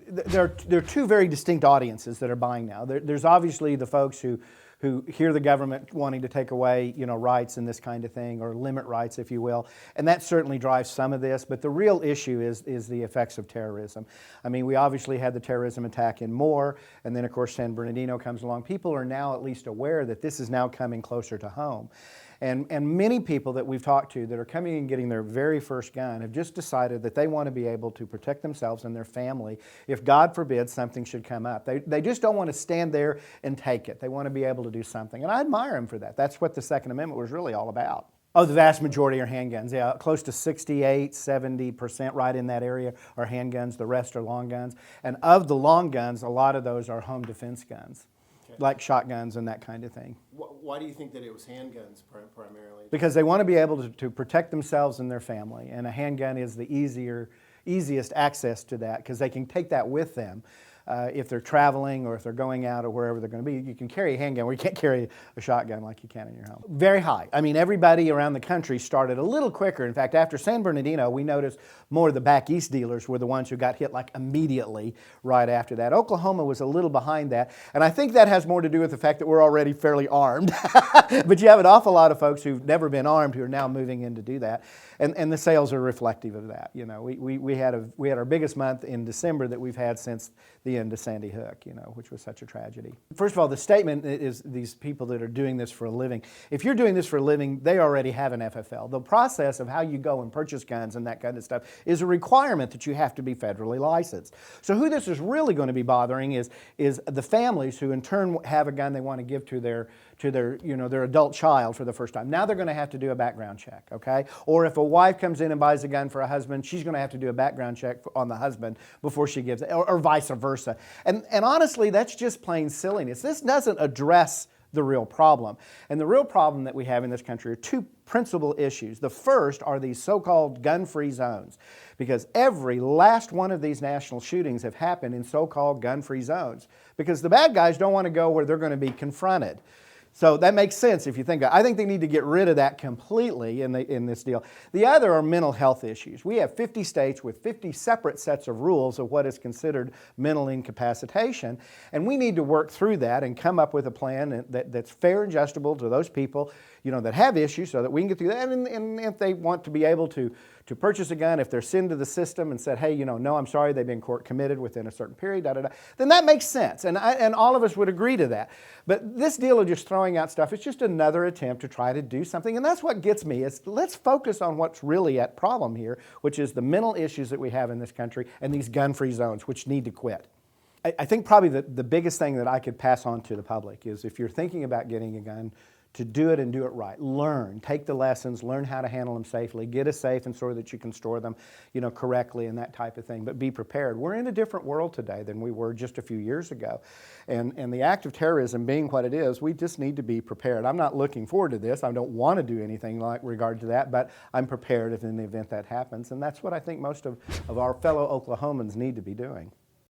there are two very distinct audiences that are buying now. There's obviously the folks who hear the government wanting to take away, rights and this kind of thing, or limit rights, if you will, and that certainly drives some of this. But the real issue is the effects of terrorism. I mean, we obviously had the terrorism attack in Moore, and then of course San Bernardino comes along. People are now at least aware that this is now coming closer to home. And many people that we've talked to that are coming and getting their very first gun have just decided that they want to be able to protect themselves and their family if, God forbid, something should come up. They just don't want to stand there and take it. They want to be able to do something. And I admire them for that. That's what the Second Amendment was really all about. Oh, the vast majority are handguns. Yeah, close to 68, 70% right in that area are handguns. The rest are long guns. And of the long guns, a lot of those are home defense guns, like shotguns and that kind of thing. Why do you think that it was handguns primarily? Because they want to be able to protect themselves and their family, and a handgun is the easiest access to that because they can take that with them. If they're traveling or if they're going out or wherever they're going to be, you can carry a handgun where you can't carry a shotgun like you can in your home. Very high. I mean, everybody around the country started a little quicker. In fact, after San Bernardino, we noticed more of the back east dealers were the ones who got hit like immediately right after that. Oklahoma was a little behind that, and I think that has more to do with the fact that we're already fairly armed. But you have an awful lot of folks who've never been armed who are now moving in to do that, and the sales are reflective of that. We had our biggest month in December that we've had since the end of Sandy Hook, which was such a tragedy. First of all, the statement is these people that are doing this for a living. If you're doing this for a living, they already have an FFL. The process of how you go and purchase guns and that kind of stuff is a requirement that you have to be federally licensed. So who this is really going to be bothering is the families who in turn have a gun they want to give to their adult child for the first time. Now they're going to have to do a background check, okay? Or if a wife comes in and buys a gun for a husband, she's going to have to do a background check on the husband before she gives it, or vice versa. And honestly, that's just plain silliness. This doesn't address the real problem. And the real problem that we have in this country are two principal issues. The first are these so-called gun-free zones, because every last one of these national shootings have happened in so-called gun-free zones, because the bad guys don't want to go where they're going to be confronted. So that makes sense if you think about it. I think they need to get rid of that completely in this deal. The other are mental health issues. We have 50 states with 50 separate sets of rules of what is considered mental incapacitation, and we need to work through that and come up with a plan that's fair and adjustable to those people that have issues so that we can get through that. And if they want to be able to purchase a gun, if they're sent to the system and said, hey, no, I'm sorry, they've been court committed within a certain period, then that makes sense. And all of us would agree to that. But this deal of just throwing out stuff, it's just another attempt to try to do something. And that's what gets me, is let's focus on what's really at problem here, which is the mental issues that we have in this country and these gun-free zones, which need to quit. I think probably the biggest thing that I could pass on to the public is if you're thinking about getting a gun, to do it and do it right. Learn, take the lessons, learn how to handle them safely, get a safe and so that you can store them, correctly and that type of thing. But be prepared. We're in a different world today than we were just a few years ago. And the act of terrorism being what it is, we just need to be prepared. I'm not looking forward to this. I don't want to do anything like regard to that, but I'm prepared if in the event that happens. And that's what I think most of our fellow Oklahomans need to be doing.